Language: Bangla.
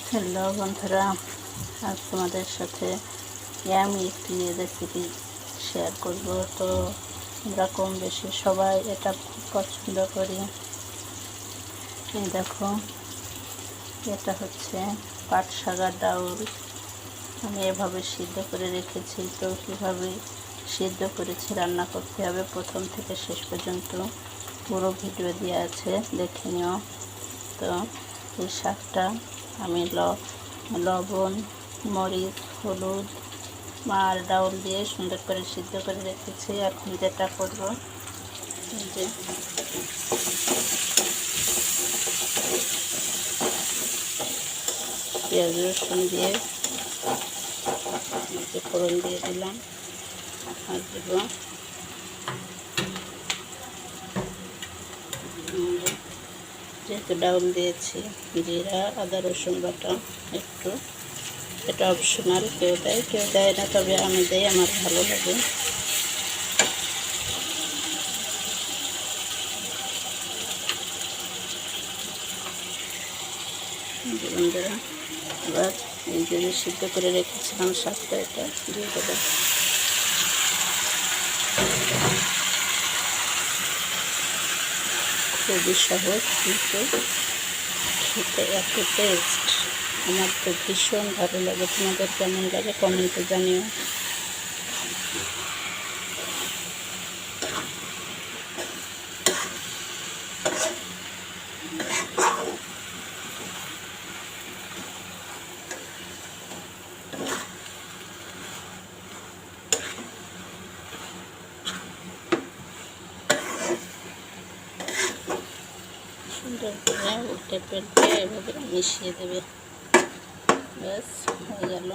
হ্যালো বন্ধুরা, আজ তোমাদের সাথে আমি একটি রেসিপি শেয়ার করব। তো আমরা কম বেশি সবাই এটা খুব পছন্দ করি। এই দেখো, এটা হচ্ছে পাট শাকের ডাউল। আমি এভাবে সিদ্ধ করে রেখেছি। তো কীভাবে সিদ্ধ করেছি, রান্না করতে হবে প্রথম থেকে শেষ পর্যন্ত পুরো ভিডিও দেওয়া আছে, দেখে নিও। তো এই শাকটা আমি লবণ, মরিচ, হলুদ আর ডাউল দিয়ে সুন্দর করে সিদ্ধ করে রেখেছি। এখন যেটা করব, যে পেঁয়াজ রসুন দিয়ে ফোড়ন দিয়ে দিলাম। আর দেব যেহেতু ডাউল দিয়েছি, জিরা, আদা রসুন বাটা একটু, এটা অপশনাল, কেউ দেয় কেউ দেয় না, তবে আমি দেই, আমার ভালো লাগে। বন্ধুরা, এবার এই যে সিদ্ধ করে রেখেছিলাম শাকটা, এটা দিয়ে দেবো। খুবই সহজ, কিন্তু খেতে এত টেস্ট, আমার তো ভীষণ ভালো লাগে। তোমাদের কেমন লাগে কমেন্টে জানিও। সুন্দর করে উল্টে পেল্টে এভাবে মিশিয়ে দেবে, ব্যাস হয়ে গেল।